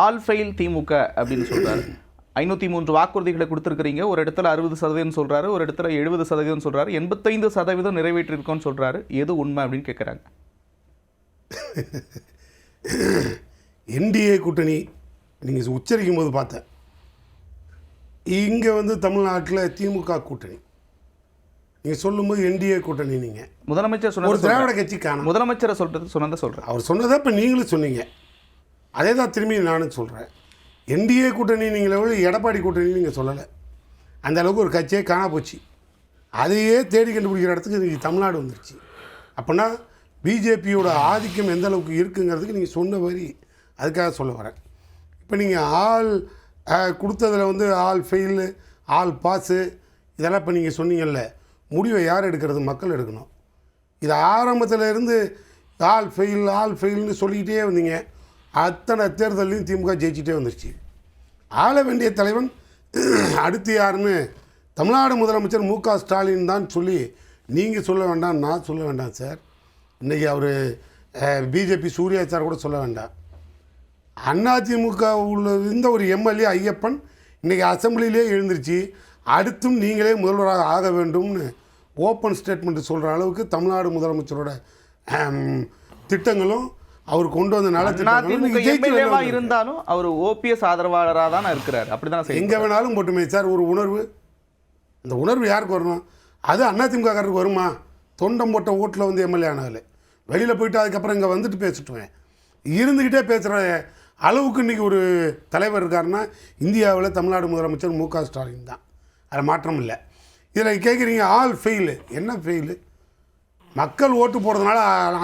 All fail திமுக அப்படின்னு சொல்றாரு. 503 வாக்குறுதிகளை கொடுத்துருக்கிறீங்க. ஒரு இடத்துல 60% சொல்றாரு, ஒரு இடத்துல 70% சொல்றாரு, 85% நிறைவேற்றிருக்கோன்னு சொல்றாரு. எது உண்மை அப்படின்னு கேட்குறாங்க. என்டிஏ கூட்டணி நீங்கள் உச்சரிக்கும் போது பார்த்தேன். இங்கே வந்து தமிழ்நாட்டில் திமுக கூட்டணி நீங்கள் சொல்லும்போது என்டிஏ கூட்டணி நீங்கள் முதலமைச்சர் ஒரு திராவிட கட்சி காணும். முதலமைச்சரை சொல்கிறேன். அவர் சொன்னதை இப்போ நீங்களும் சொன்னீங்க. அதே தான் திரும்பி நானும் சொல்கிறேன். என்டிஏ கூட்டணி நீங்கள் எவ்வளோ எடப்பாடி கூட்டணி நீங்கள் சொல்லலை. அந்த அளவுக்கு ஒரு கட்சியே காண போச்சு. அதையே தேடி கண்டுபிடிக்கிற இடத்துக்கு இன்றைக்கி தமிழ்நாடு வந்துருச்சு. அப்படின்னா பிஜேபியோட ஆதிக்கம் எந்த அளவுக்கு இருக்குங்கிறதுக்கு நீங்கள் சொன்ன வரி அதுக்காக சொல்ல வரேன். இப்போ நீங்கள் ஆள் கொடுத்ததில் வந்து ஆள் ஃபெயிலு, ஆள் பாஸு இதெல்லாம் இப்போ நீங்கள் சொன்னீங்கல்ல, முடிவை யார் எடுக்கிறது? மக்கள் எடுக்கணும். இது ஆரம்பத்தில் இருந்து ஆள் ஃபெயில்னு சொல்லிக்கிட்டே வந்தீங்க. அத்தனை தேர்தலையும் திமுக ஜெயிச்சிட்டே வந்துருச்சு. ஆள வேண்டிய தலைவன் அடுத்து யாருன்னு தமிழ்நாடு முதலமைச்சர் மு.க. ஸ்டாலின் தான் சொல்லி நீங்கள் சொல்ல வேண்டாம், நான் சொல்ல வேண்டாம் சார். இன்றைக்கி அவர் பிஜேபி சூர்யா சார் கூட சொல்ல வேண்டாம். அதிமுக உள்ள இருந்த ஒரு எம்எல்ஏ ஐயப்பன் இன்றைக்கி அசம்பிளிலே எழுந்திருச்சு அடுத்தும் நீங்களே முதல்வராக ஆக வேண்டும்னு ஓப்பன் ஸ்டேட்மெண்ட் சொல்கிற அளவுக்கு தமிழ்நாடு முதலமைச்சரோட திட்டங்களும் அவர் கொண்டு வந்த நலத்திட்டங்களும் இருந்தாலும் அவர் ஓபிஎஸ் ஆதரவாளராக தான் இருக்கிறார். அப்படிதான் எங்கே வேணாலும் போட்டுமே சார் ஒரு உணர்வு. அந்த உணர்வு யாருக்கு வரணும்? அது அதிமுககாரருக்கு வருமா? தொண்டம் போட்ட ஓட்டில் வந்து எம்எல்ஏ ஆனாலே வெளியில் போயிட்டு அதுக்கப்புறம் இங்கே வந்துட்டு பேசிட்டுவேன் இருந்துக்கிட்டே பேசுகிற அளவுக்கு இன்றைக்கி ஒரு தலைவர் இருக்காருன்னா இந்தியாவில் தமிழ்நாடு முதலமைச்சர் மு.க. ஸ்டாலின் தான். அதில் மாற்றம் இல்லை. இதில் கேட்குறீங்க ஆல் ஃபெயிலு. என்ன ஃபெயிலு? மக்கள் ஓட்டு போடுறதுனால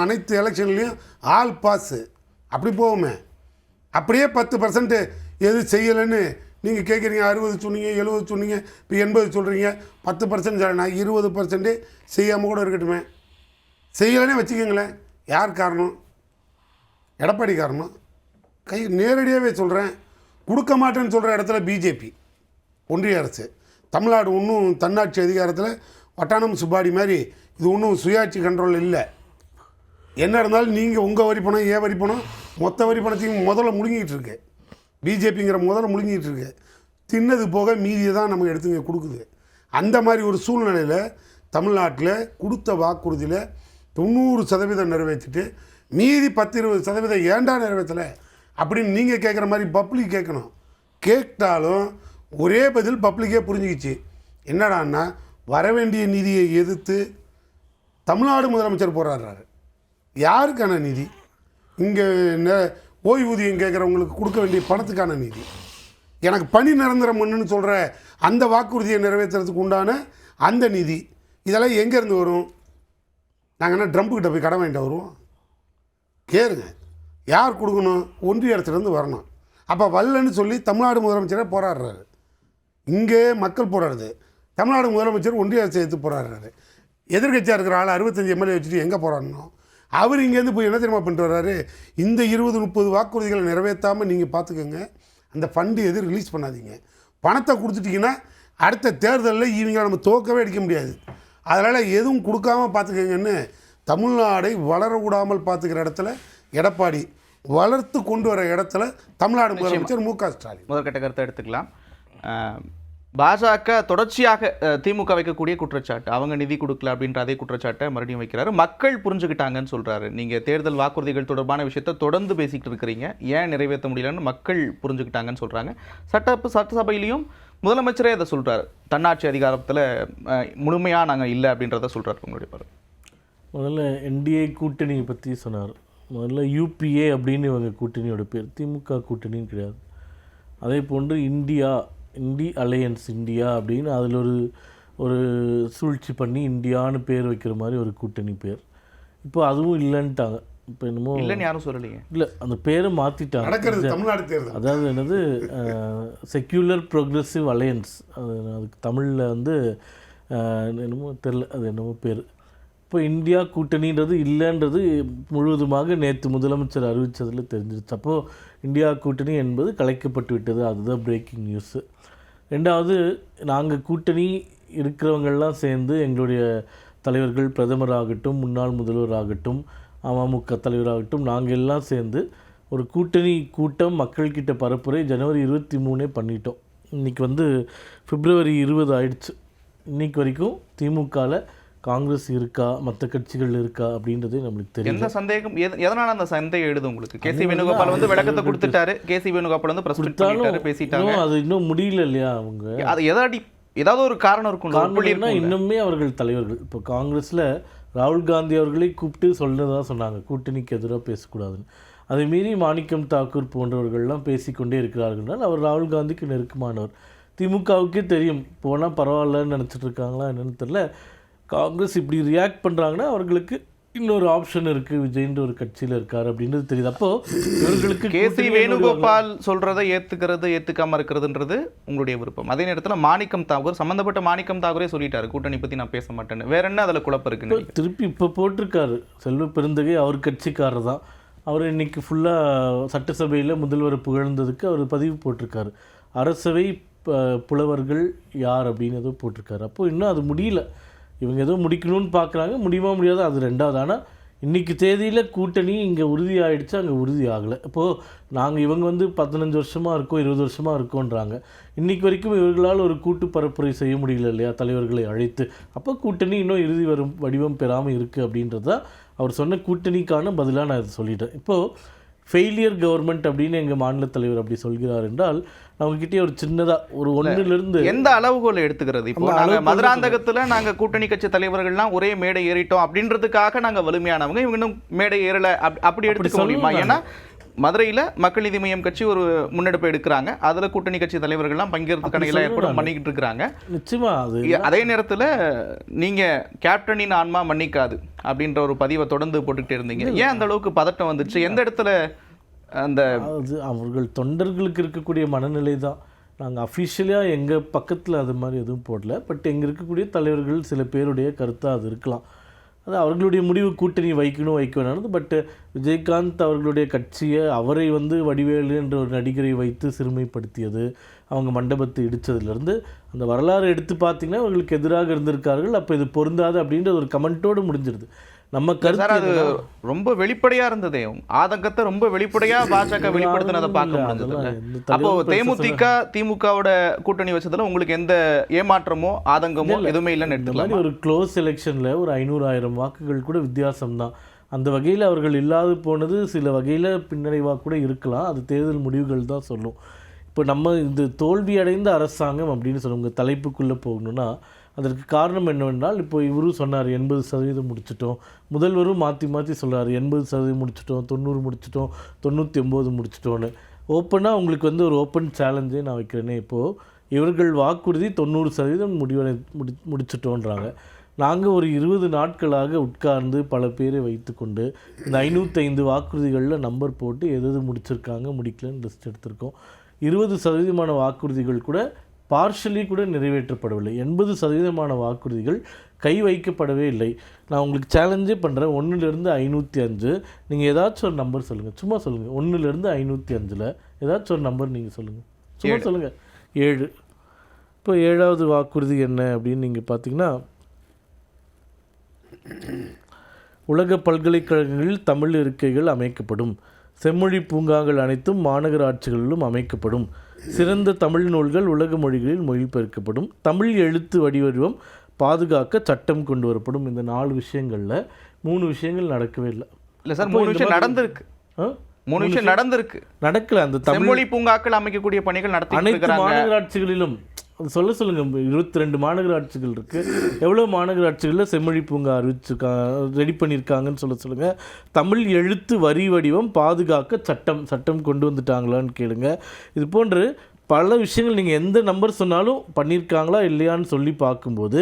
அனைத்து எலெக்ஷன்லேயும் ஆல் பாஸு அப்படி போவோமே. அப்படியே 10% எது செய்யலைன்னு நீங்கள் கேட்குறீங்க. 60 சொன்னீங்க, 70 சொன்னீங்க, இப்போ 80 சொல்கிறீங்க. 10% நான் 20% செய்யாமல் கூட இருக்கட்டுமே. செய்யலைன்னே வச்சுக்கோங்களேன். யார் காரணம்? எடப்பாடி காரணம். நேரடியாகவே சொல்கிறேன். கொடுக்க மாட்டேன்னு சொல்கிற இடத்துல பிஜேபி ஒன்றிய அரசு. தமிழ்நாடு இன்னும் தன்னாட்சி அதிகாரத்தில் வட்டானம் சுப்பாடி மாதிரி இது இன்னும் சுயாட்சி கண்ட்ரோல் இல்லை. என்ன இருந்தாலும் நீங்கள் உங்கள் வரி பணம், ஏன் வரி பணம், மொத்த வரி பணத்தையும் முதல்ல முழுங்கிட்டு இருக்கு. பிஜேபிங்கிற முதல்ல முழுங்கிட்டு இருக்கு. தின்னது போக மீதியை தான் நமக்கு எடுத்துங்க கொடுக்குது. அந்த மாதிரி ஒரு சூழ்நிலையில் தமிழ்நாட்டில் கொடுத்த வாக்குறுதியில் 90% நிறைவேற்றிட்டு மீதி 10-20% ஏண்டா நிறைவேற்றலை அப்படின்னு நீங்கள் கேட்குற மாதிரி பப்ளிக் கேட்கணும். கேட்டாலும் ஒரே பதில் பப்ளிக்கே புரிஞ்சுக்கிச்சு. என்னடான்னா வரவேண்டிய நிதியை எதிர்த்து தமிழ்நாடு முதலமைச்சர் போராடுறாரு. யாருக்கான நிதி? இங்கே ஓய்வூதியம் கேட்குறவங்களுக்கு கொடுக்க வேண்டிய பணத்துக்கான நிதி. எனக்கு பணி நிரந்தரம் பண்ணுன்னு சொல்கிற அந்த வாக்குறுதியை நிறைவேற்றுறதுக்கு உண்டான அந்த நிதி இதெல்லாம் எங்கேருந்து வரும்? நாங்கள் என்ன ட்ரம்புக்கிட்ட போய் கடன் வாங்கிட்டு வருவோம்? கேளுங்க. யார் கொடுக்கணும்? ஒன்றிய அரசுலேருந்து வரணும். அப்போ வரலன்னு சொல்லி தமிழ்நாடு முதலமைச்சரே போராடுறாரு. இங்கே மக்கள் போராடுது. தமிழ்நாடு முதலமைச்சர் ஒன்றிய அரசை எடுத்து போராடுறாரு. எதிர்கட்சியாக இருக்கிற ஆள் 65 எம்எல்ஏ வச்சுட்டு எங்கே போராடணும்? அவர் இங்கேருந்து போய் என்ன தெரியுமா பண்ணிட்டு வர்றாரு? இந்த 20-30 வாக்குறுதிகளை நிறைவேற்றாமல் நீங்கள் பார்த்துக்கோங்க, அந்த ஃபண்டு எதுவும் ரிலீஸ் பண்ணாதீங்க. பணத்தை கொடுத்துட்டிங்கன்னா அடுத்த தேர்தலில் இவங்க நம்ம தோக்கவே அடிக்க முடியாது. அதனால் எதுவும் கொடுக்காம பார்த்துக்கோங்கன்னு தமிழ்நாடை வளர விடாமல் பார்த்துக்கிற இடத்துல எடப்பாடி, வளர்த்து கொண்டு வர இடத்துல தமிழ்நாடு முதலமைச்சர் மு.க. ஸ்டாலின். முதற்கட்ட கருத்தை எடுத்துக்கலாம். பாஜக தொடர்ச்சியாக திமுக வைக்கக்கூடிய குற்றச்சாட்டு, அவங்க நிதி கொடுக்கல அப்படின்ற அதே குற்றச்சாட்டை மறுபடியும் வைக்கிறாரு. மக்கள் புரிஞ்சுக்கிட்டாங்கன்னு சொல்கிறாரு. நீங்கள் தேர்தல் வாக்குறுதிகள் தொடர்பான விஷயத்தை தொடர்ந்து பேசிக்கிட்டு இருக்கிறீங்க, ஏன் நிறைவேற்ற முடியலன்னு மக்கள் புரிஞ்சுக்கிட்டாங்கன்னு சொல்கிறாங்க. சட்டசபையிலையும் முதலமைச்சரே அதை சொல்கிறார். தன்னாட்சி அதிகாரத்தில் முழுமையாக நாங்கள் இல்லை அப்படின்றத சொல்கிறார். உங்களுடைய பார்வை. முதல்ல என்டிஏ கூட்டணியை பற்றி சொன்னார். முதல்ல யூபிஏ அப்படின்னு இவங்க கூட்டணியோட பேர், திமுக கூட்டணின்னு கிடையாது. அதே போன்று இண்டி அலையன்ஸ் இந்தியா அப்படின்னு அதில் ஒரு சூழ்ச்சி பண்ணி இந்தியான்னு பேர் வைக்கிற மாதிரி ஒரு கூட்டணி பேர். இப்போ அதுவும் இல்லைன்ட்டாங்க. இப்போ என்னமோ இல்லைன்னு யாரும் சொல்லலைங்க. இல்லை, அந்த பேரை மாற்றிட்டாங்க. அதாவது என்னது செக்யூலர் ப்ரோக்ரெசிவ் அலையன்ஸ், அதுக்கு தமிழில் வந்து என்னமோ தெரில, அது என்னமோ பேர். இப்போ இந்தியா கூட்டணின்றது இல்லைன்றது முழுவதுமாக நேற்று முதலமைச்சர் அறிவித்ததில் தெரிஞ்சிருச்சு. அப்போது இந்தியா கூட்டணி என்பது கலைக்கப்பட்டு விட்டது. அதுதான் பிரேக்கிங் நியூஸு. ரெண்டாவது, நாங்கள் கூட்டணி இருக்கிறவங்கள்லாம் சேர்ந்து எங்களுடைய தலைவர்கள், பிரதமராகட்டும், முன்னாள் முதல்வராகட்டும், அமமுக தலைவராகட்டும், நாங்கள் எல்லாம் சேர்ந்து ஒரு கூட்டணி கூட்டம் மக்கள்கிட்ட பரப்புரை ஜனவரி 23 பண்ணிட்டோம். இன்றைக்கி வந்து பிப்ரவரி 20 ஆயிடுச்சு. இன்றைக்கி வரைக்கும் திமுகவில் காங்கிரஸ் இருக்கா, மற்ற கட்சிகள் இருக்கா அப்படின்றதே நம்மளுக்கு தெரியும். எந்த சந்தேகம் எதனால அந்த சந்தேகம் எழுது உங்களுக்கு? கேசி வேணுகோபால் வந்து விளக்கத்தை கொடுத்துட்டாரு. கேசி வேணுகோபால் வந்து பிரஸ் மீட் பண்ணிட்டாரு, பேசிட்டாங்க. அது இன்னும் முடியல இல்லையா? அவங்க அது ஏதாவது ஒரு காரணம் இருக்கும். இன்னுமே அவர்கள் தலைவர்கள் இப்போ காங்கிரஸில் ராகுல் காந்தி அவர்களை கூப்பிட்டு சொன்னதாக சொன்னாங்க, கூட்டணிக்கு எதிராக பேசக்கூடாதுன்னு. அதை மீறி மாணிக்கம் தாக்கூர் போன்றவர்கள்லாம் பேசிக்கொண்டே இருக்கிறார்கள்னால் அவர் ராகுல் காந்திக்கு நெருக்கமானவர். திமுகவுக்கே தெரியும், போனால் பரவாயில்லன்னு நினச்சிட்டு இருக்காங்களா என்னென்னு தெரியல. காங்கிரஸ் இப்படி ரியாக்ட் பண்ணுறாங்கன்னா அவர்களுக்கு இன்னொரு ஆப்ஷன் இருக்குது, விஜய்ன்ற ஒரு கட்சியில் இருக்கார் அப்படின்றது தெரியுது. அப்போது இவர்களுக்கு கேசி வேணுகோபால் சொல்கிறத ஏற்றுக்காமல் இருக்கிறதுன்றது உங்களுடைய விருப்பம். அதே நேரத்தில் மாணிக்கம் தாக்கூர், சம்மந்தப்பட்ட மாணிக்கம் தாக்கூரே சொல்லிட்டாரு கூட்டணி பற்றி நான் பேச மாட்டேன்னு. வேற என்ன அதில் குழப்பம் இருக்குன்னு திருப்பி இப்போ போட்டிருக்காரு. செல்வ பெருந்தகை அவர் கட்சிக்காரர் தான். அவர் இன்றைக்கி ஃபுல்லாக சட்டசபையில் முதல்வர் புகழ்ந்ததுக்கு அவர் பதிவு போட்டிருக்காரு. அரசவை புலவர்கள் யார் அப்படின்னு ஏதோ போட்டிருக்காரு. அப்போது இன்னும் அது முடியல. இவங்க ஏதோ முடிக்கணும்னு பார்க்குறாங்க, முடியுமா முடியாது அது ரெண்டாவது. ஆனால் இன்றைக்கி தேதியில் கூட்டணி இங்கே உறுதி ஆகிடுச்சு, அங்கே உறுதி ஆகலை. இப்போது இவங்க வந்து 15 வருஷமாக இருக்கோம், 20 வருஷமாக இருக்கோன்றாங்க. இன்றைக்கி வரைக்கும் இவர்களால் ஒரு கூட்டு பரப்புரை செய்ய முடியல இல்லையா, தலைவர்களை அழைத்து. அப்போ கூட்டணி இன்னும் இறுதி வடிவம் பெறாமல் இருக்குது அப்படின்றது தான் அவர் சொன்ன கூட்டணிக்கான பதிலாக நான் இதை சொல்லிட்டேன். இப்போது ஃபெயிலியர் கவர்மெண்ட் அப்படின்னு எங்கள் மாநில தலைவர் அப்படி சொல்கிறார் என்றால், அவங்ககிட்டே ஒரு சின்னதாக ஒரு ஒன்றிலிருந்து எந்த அளவுகோலை எடுத்துக்கிறது? இப்போ நாங்கள் மதுராந்தகத்தில் நாங்கள் கூட்டணி கட்சி தலைவர்கள்லாம் ஒரே மேடை ஏறிட்டோம் அப்படின்றதுக்காக நாங்கள் வலிமையானவங்க, இவங்க இன்னும் மேடை ஏறலை அப்படி எடுத்துக்க முடியுமா? ஏன்னா மதுரையில் மக்கள் நீதி மையம் கட்சி ஒரு முன்னெடுப்பு எடுக்கிறாங்க, அதில் கூட்டணி கட்சி தலைவர்கள்லாம் பங்கேற்கிறதுக்கான எல்லா ஏற்பாடும் பண்ணிக்கிட்டு இருக்கிறாங்க. நிச்சயமா அதே நேரத்தில் நீங்கள் கேப்டனின் ஆன்மா மன்னிக்காது அப்படின்ற ஒரு பதிவை தொடர்ந்து போட்டுக்கிட்டே இருந்தீங்க. ஏன் அந்த அளவுக்கு பதட்டம் வந்துச்சு? எந்த இடத்துல அந்த அவர்கள் தொண்டர்களுக்கு இருக்கக்கூடிய மனநிலை தான். நாங்கள் அஃபிஷியலாக எங்கள் பக்கத்தில் அது மாதிரி எதுவும் போடல. பட் எங்கே இருக்கக்கூடிய தலைவர்கள் சில பேருடைய கருத்தாக அது இருக்கலாம். அது அவர்களுடைய முடிவு, கூட்டணி வைக்க வேணாம். பட் விஜயகாந்த் அவர்களுடைய கட்சியை அவரை வந்து வடிவேலு என்ற ஒரு நடிகரை வைத்து சிறுமைப்படுத்தியது, அவங்க மண்டபத்தை இடித்ததுலேருந்து அந்த வரலாறு எடுத்து பார்த்திங்கன்னா அவர்களுக்கு எதிராக இருந்திருக்கார்கள். அப்போ இது பொருந்தாது அப்படின்ற ஒரு கமெண்ட்டோடு முடிஞ்சிருது. நம்ம கருத்து அது ரொம்ப வெளிப்படையா இருந்ததே, ஆதங்கத்தை ரொம்ப வெளிப்படையா பாஜக வெளிப்படுத்தினதை பார்க்க முடிஞ்சது. அப்போ தேமுதிக திமுகவோட கூட்டணி வச்சதுல உங்களுக்கு எந்த ஏமாற்றமோ ஆதங்கமோ எதுவுமே இல்லைன்னு எடுத்துக்கலாம். ஒரு க்ளோஸ் எலெக்ஷன்ல ஒரு 500,000 வாக்குகள் கூட வித்தியாசம்தான். அந்த வகையில் அவர்கள் இல்லாது போனது சில வகையில் பின்னடைவாக கூட இருக்கலாம். அது தேர்தல் முடிவுகள் தான் சொல்லும். இப்போ நம்ம இந்த தோல்வி அடைந்த அரசாங்கம் அப்படின்னு சொல்லுவாங்க தலைப்புக்குள்ளே போகணும்னா அதற்கு காரணம் என்னவென்றால், இப்போ இவரும் சொன்னார் 80% முடிச்சிட்டோம், முதல்வரும் மாற்றி சொல்கிறார் 80% முடிச்சிட்டோம், 90 முடிச்சிட்டோம், 99 முடிச்சிட்டோன்னு. ஓப்பனாக உங்களுக்கு வந்து ஒரு ஓப்பன் சேலஞ்சே நான் வைக்கிறேனே. இப்போது இவர்கள் வாக்குறுதி 90% முடிச்சிட்டோன்றாங்க. நாங்கள் ஒரு 20 நாட்களாக உட்கார்ந்து பல பேரை வைத்துக்கொண்டு இந்த 505 வாக்குறுதிகளில் நம்பர் போட்டு எது முடிச்சிருக்காங்க முடிக்கலன்னு லிஸ்ட் எடுத்திருக்கோம். 20% வாக்குறுதிகள் கூட பார்ஷலி கூட நிறைவேற்றப்படவில்லை. 80% வாக்குறுதிகள் கை வைக்கப்படவே இல்லை. நான் உங்களுக்கு சேலஞ்சே பண்ணுறேன், 1லேருந்து 505 நீங்கள் ஏதாச்சும் ஒரு நம்பர் சொல்லுங்கள், சும்மா சொல்லுங்கள். 1லேருந்து 505 ஏதாச்சும் ஒரு நம்பர் நீங்கள் சொல்லுங்கள், சும்மா சொல்லுங்கள். 7. இப்போ 7வது வாக்குறுதி என்ன அப்படின்னு நீங்கள் பார்த்தீங்கன்னா, உலக பல்கலைக்கழகங்களில் தமிழ் இருக்கைகள் அமைக்கப்படும், செம்மொழி பூங்காங்கள் அனைத்தும் மாநகராட்சிகளிலும் அமைக்கப்படும், சிறந்த தமிழ் நூல்கள் உலக மொழிகளில் மொழிபெயர்க்கப்படும், தமிழ் எழுத்து வடிவம் பாதுகாக்க சட்டம் கொண்டு வரப்படும். இந்த 4 விஷயங்களில் 3 விஷயங்கள் நடக்கவே இல்லை. இல்லை சார், 3 விஷயம் நடந்திருக்கு. 3 விஷயம் நடக்கல. அந்த செம்மொழி பூங்காக்கள் அமைக்கக்கூடிய பணிகள் நடத்தி அனைத்து மாநகராட்சிகளிலும் அது சொல்லுங்கள். 22 மாநகராட்சிகள் இருக்குது. எவ்வளோ மாநகராட்சிகளில் செம்மொழி பூங்கா ரெடி பண்ணியிருக்காங்கன்னு சொல்லுங்கள். தமிழ் எழுத்து வரி வடிவம் பாதுகாக்க சட்டம் கொண்டு வந்துட்டாங்களான்னு கேளுங்க. இது போன்று பல விஷயங்கள் நீங்கள் எந்த நம்பர் சொன்னாலும் பண்ணியிருக்காங்களா இல்லையான்னு சொல்லி பார்க்கும்போது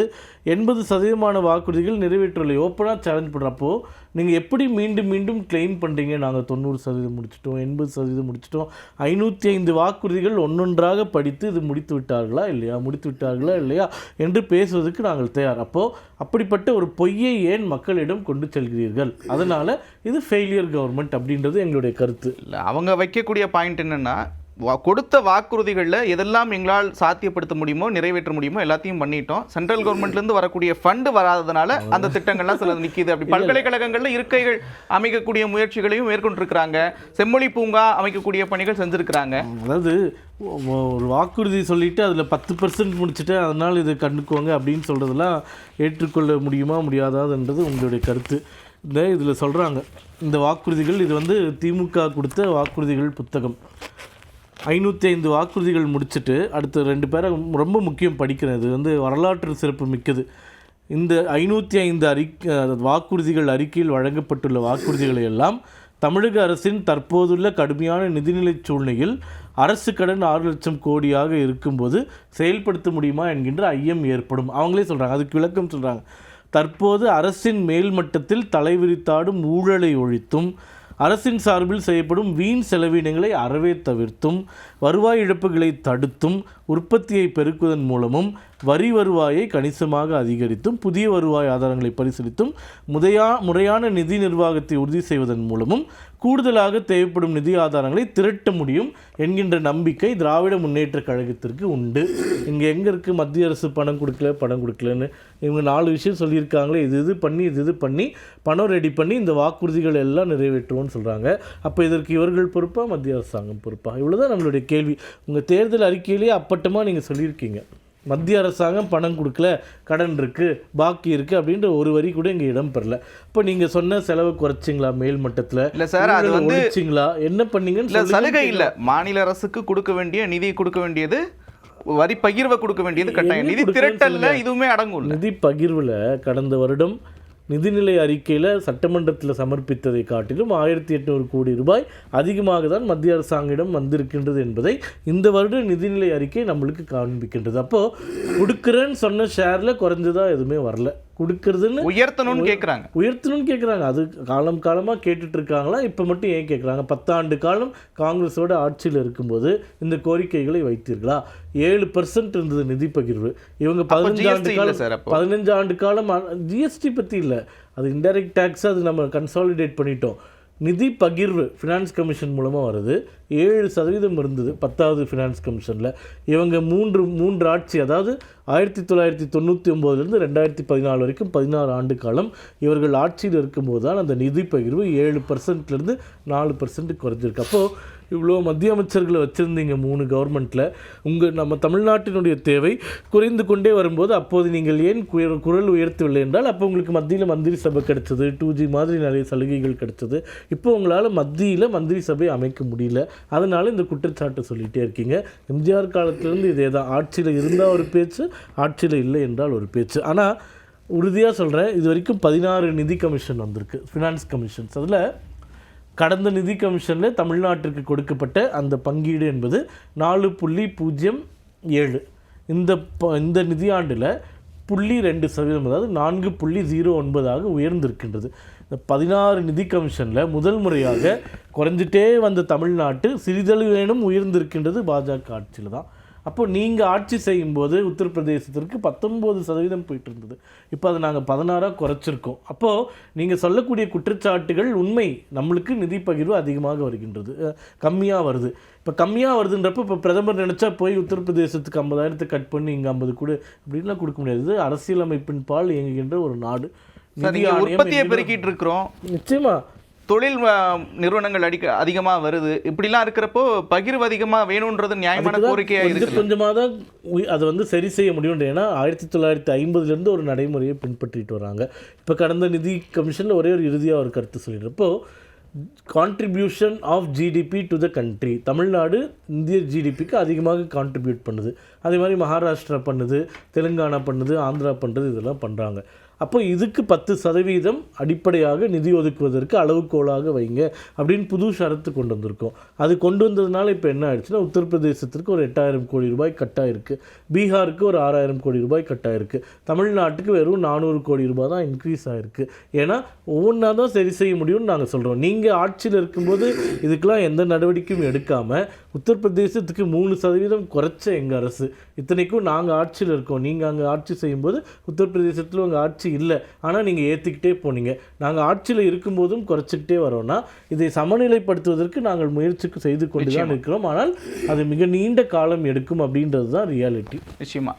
80% வாக்குறுதிகள் நிறைவேற்றவில்லை. ஓப்பனாக சேலஞ்ச் பண்ணுறப்போ நீங்கள் எப்படி மீண்டும் கிளைம் பண்ணுறீங்க, நாங்கள் 90% முடிச்சிட்டோம், 80% முடிச்சிட்டோம், 505 வாக்குறுதிகள் ஒன்றொன்றாக படித்து இது முடித்து விட்டார்களா இல்லையா என்று பேசுவதற்கு நாங்கள் தயார். அப்போது அப்படிப்பட்ட ஒரு பொய்யை ஏன் மக்களிடம் கொண்டு செல்கிறீர்கள்? அதனால் இது ஃபெயிலியர் கவர்மெண்ட் அப்படின்றது எங்களுடைய கருத்து. இல்லை, அவங்க வைக்கக்கூடிய பாயிண்ட் என்னென்னா, கொடுத்த வாக்குறுதிகளில் எதெல்லாம் எங்களால் சாத்தியப்படுத்த முடியுமோ நிறைவேற்ற முடியுமோ எல்லாத்தையும் பண்ணிட்டோம். சென்ட்ரல் கவர்மெண்ட்லேருந்து வரக்கூடிய ஃபண்டு வராததுனால அந்த திட்டங்கள்லாம் சில நிற்கிது. அப்படி பல்கலைக்கழகங்களில் இருக்கைகள் அமைக்கக்கூடிய முயற்சிகளையும் மேற்கொண்டிருக்கிறாங்க. செம்மொழி பூங்கா அமைக்கக்கூடிய பணிகள் செஞ்சுருக்கிறாங்க. அதாவது ஒரு வாக்குறுதி சொல்லிவிட்டு அதில் 10% முடிச்சுட்டு அதனால் இதை கண்டுக்குவாங்க அப்படின்னு சொல்கிறதெல்லாம் ஏற்றுக்கொள்ள முடியுமா முடியாதாதுன்றது உங்களுடைய கருத்து. இந்த இதில் சொல்கிறாங்க இந்த வாக்குறுதிகள், இது வந்து திமுக கொடுத்த வாக்குறுதிகள் புத்தகம். 505 வாக்குறுதிகள் முடிச்சுட்டு அடுத்த 2 பேரை ரொம்ப முக்கியம் படிக்கிறேன். இது வந்து வரலாற்று சிறப்பு மிக்கது. இந்த 505 வாக்குறுதிகள் அறிக்கையில் வழங்கப்பட்டுள்ள வாக்குறுதிகளை எல்லாம் தமிழக அரசின் தற்போதுள்ள கடுமையான நிதிநிலை சூழ்நிலையில் அரசு கடன் 6 லட்சம் கோடியாக இருக்கும்போது செயல்படுத்த முடியுமா என்கின்ற ஐயம் ஏற்படும். அவங்களே சொல்கிறாங்க, அதுக்கு விளக்கம் சொல்கிறாங்க. தற்போது அரசின் மேல்மட்டத்தில் தலைவிரித்தாடும் ஊழலை ஒழித்தும் அரசின் சார்பில் செய்யப்படும் வீண் செலவினங்களை அறவே தவிர்த்தும் வருவாய் இழப்புகளை தடுத்தும் உற்பத்தியை பெருக்குவதன் மூலமும் வரி வருவாயை கணிசமாக அதிகரித்தும் புதிய வருவாய் ஆதாரங்களை பரிசீலித்தும் முறையான நிதி நிர்வாகத்தை உறுதி செய்வதன் மூலமும் கூடுதலாக தேவைப்படும் நிதி ஆதாரங்களை திரட்ட முடியும் என்கின்ற நம்பிக்கை திராவிட முன்னேற்ற கழகத்திற்கு உண்டு. இங்கே எங்கே இருக்குது மத்திய அரசு பணம் கொடுக்கலன்னு இவங்க 4 விஷயம் சொல்லியிருக்காங்களே, இது பண்ணி பணம் ரெடி பண்ணி இந்த வாக்குறுதிகள் எல்லாம் நிறைவேற்றுவோம்னு சொல்கிறாங்க. அப்போ இதற்கு இவர்கள் பொறுப்பா மத்திய அரசாங்கம் பொறுப்பா? இவ்வளோதான் நம்மளுடைய கேள்வி. உங்கள் தேர்தல் அறிக்கையிலேயே அப்பட்டமாக நீங்கள் சொல்லியிருக்கீங்க மத்திய அரசாங்கம் பணம் கொடுக்கல, கடன் இருக்குது, பாக்கி இருக்குது அப்படின்ற ஒரு வரி கூட இங்கே இடம் பெறல. இப்போ நீங்கள் சொன்ன செலவு குறைச்சிங்களா? மேல் மட்டத்தில் இல்லை சார், அது வந்து ஒழிச்சிங்களா? என்ன பண்ணீங்கன்னு சலுகை இல்லை. மாநில அரசுக்கு கொடுக்க வேண்டிய நிதி கொடுக்க வேண்டியது, வரி பகிர்வை கொடுக்க வேண்டியது கட்டாயம். நிதி திரட்டல்ல இதுவுமே அடங்கும். நிதி பகிர்வில் கடந்த வருடம் நிதிநிலை அறிக்கையில் சட்டமன்றத்தில் சமர்ப்பித்ததை காட்டிலும் 1800 கோடி ரூபாய் அதிகமாக தான் மத்திய அரசாங்கிடம் வந்திருக்கின்றது என்பதை இந்த வருட நிதிநிலை அறிக்கை நம்மளுக்கு காண்பிக்கின்றது. அப்போது கொடுக்குறேன்னு சொன்ன ஷேரில் குறைஞ்சதாக எதுவுமே வரல. கொடுக்கறதுன்னு உயர்த்தணும்னு கேட்குறாங்க. அது காலமாக கேட்டுட்டு இருக்காங்களா? இப்போ மட்டும் ஏன் கேட்குறாங்க? 10 ஆண்டு காலம் காங்கிரஸோட ஆட்சியில் இருக்கும்போது இந்த கோரிக்கைகளை வைத்தீர்களா? 7% இருந்தது நிதி பகிர்வு. இவங்க 15 ஆண்டு காலம் ஜிஎஸ்டி பற்றி இல்லை, அது இன்டைரக்ட் டேக்ஸ், அது நம்ம கன்சாலிடேட் பண்ணிட்டோம். நிதி பகிர்வு ஃபினான்ஸ் கமிஷன் மூலமாக வருது. 7% இருந்தது 10வது ஃபினான்ஸ் கமிஷனில். இவங்க மூன்று ஆட்சி, அதாவது 1999 2014 வரைக்கும் 16 ஆண்டு காலம் இவர்கள் ஆட்சியில் இருக்கும்போது தான் அந்த நிதி பகிர்வு 7% 4% குறைஞ்சிருக்கு. அப்போது இவ்வளோ மத்திய அமைச்சர்களை வச்சுருந்தீங்க 3 கவர்மெண்ட்டில். நம்ம தமிழ்நாட்டினுடைய தேவை குறைந்து கொண்டே வரும்போது அப்போது நீங்கள் ஏன் குரல் உயர்த்தவில்லை என்றால் அப்போ உங்களுக்கு மத்தியில் மந்திரி சபை கிடைச்சது, 2G மாதிரி நிறைய சலுகைகள் கிடைச்சது. இப்போ உங்களால் மத்தியில் மந்திரி சபை அமைக்க முடியல. அதனால் இந்த குற்றச்சாட்டை சொல்லிகிட்டே இருக்கீங்க. எம்ஜிஆர் காலத்திலேருந்து இதே தான். ஆட்சியில் இருந்தால் ஒரு பேச்சு, ஆட்சியில் இல்லை என்றால் ஒரு பேச்சு. ஆனால் உறுதியாக சொல்கிறேன், இது வரைக்கும் 16 நிதி கமிஷன் வந்திருக்கு, ஃபினான்ஸ் கமிஷன்ஸ். அதில் கடந்த நிதி கமிஷனில் தமிழ்நாட்டிற்கு கொடுக்கப்பட்ட அந்த பங்கீடு என்பது 4.07. இந்த நிதியாண்டில் 0.2%, அதாவது 4.09 உயர்ந்திருக்கின்றது. இந்த 16 நிதி கமிஷனில் முதல் முறையாக குறைஞ்சிட்டே வந்த தமிழ்நாட்டு சிறிதளவேனும் உயர்ந்திருக்கின்றது பாஜக ஆட்சியில் தான். அப்போது நீங்கள் ஆட்சி செய்யும்போது உத்தரப்பிரதேசத்திற்கு 19% போயிட்டு இருந்தது. இப்போ அதை நாங்கள் 16 குறைச்சிருக்கோம். அப்போது நீங்கள் சொல்லக்கூடிய குற்றச்சாட்டுகள் உண்மை. நம்மளுக்கு நிதி பகிர்வு அதிகமாக வருகின்றது, கம்மியாக வருது. இப்போ கம்மியாக வருதுன்றப்போ இப்போ பிரதமர் நினச்சா போய் உத்தரப்பிரதேசத்துக்கு 50,000 கட் பண்ணி இங்கே 50 கொடு அப்படின்லாம் கொடுக்க முடியாது. அரசியலமைப்பின் பால் இயங்குகின்ற ஒரு நாடு. உற்பத்தியை பெருக்கிட்டு இருக்கிறோம். நிச்சயமாக தொழில் நிறுவனங்கள் அதிகமாக வருது. இப்படிலாம் இருக்கிறப்போ பகிர்வு அதிகமாக வேணுன்றது நியாயமான கோரிக்கையாக இருக்குது. கொஞ்சமாக தான் அதை வந்து சரி செய்ய முடியும். ஏன்னா 1950 ஒரு நடைமுறையை பின்பற்றிட்டு வராங்க. இப்போ கடந்த நிதி கமிஷனில் ஒரே ஒரு இறுதியாக ஒரு கருத்து சொல்லிடுறப்போ, contribution of GDP to the country, Tamil Nadu இந்திய ஜிடிபிக்கு அதிகமாக கான்ட்ரிபியூட் பண்ணுது. அதே மாதிரி மகாராஷ்டிரா பண்ணுது, தெலுங்கானா பண்ணுது, ஆந்திரா பண்ணுறது, இதெல்லாம் பண்ணுறாங்க. அப்போ இதுக்கு 10% அடிப்படையாக நிதி ஒதுக்குவதற்கு அளவுகோலாக வைங்க அப்படின்னு புது ஷரத்து கொண்டு வந்திருக்கோம். அது கொண்டு வந்ததுனால இப்போ என்ன ஆயிடுச்சுன்னா, உத்தரப்பிரதேசத்திற்கு ஒரு 8,000 கோடி ரூபாய் கட்டாயிருக்கு, பீகாருக்கு ஒரு 6,000 கோடி ரூபாய் கட்டாயிருக்கு, தமிழ்நாட்டுக்கு வெறும் 400 கோடி ரூபாய் தான் இன்க்ரீஸ் ஆகிருக்கு. ஏன்னா ஒவ்வொன்றா தான் சரி செய்ய முடியும்னு நாங்கள் சொல்கிறோம். நீங்கள் ஆட்சியில் இருக்கும்போது இதுக்கெல்லாம் எந்த நடவடிக்கையும் எடுக்காமல் உத்தரப்பிரதேசத்துக்கு 3% குறைச்ச எங்கள் அரசு. இத்தனைக்கும் நாங்கள் ஆட்சியில் இருக்கோம், நீங்கள் அங்கே ஆட்சி செய்யும்போது உத்தரப்பிரதேசத்தில் உங்கள் ஆட்சி இல்லை, ஆனால் நீங்கள் ஏற்றிக்கிட்டே போனீங்க. நாங்கள் ஆட்சியில் இருக்கும்போதும் குறைச்சிக்கிட்டே வரோம்னா இதை சமநிலைப்படுத்துவதற்கு நாங்கள் முயற்சிக்கு செய்து கொண்டு தான் இருக்கிறோம். ஆனால் அது மிக நீண்ட காலம் எடுக்கும் அப்படின்றது தான் ரியாலிட்டி. நிச்சயமா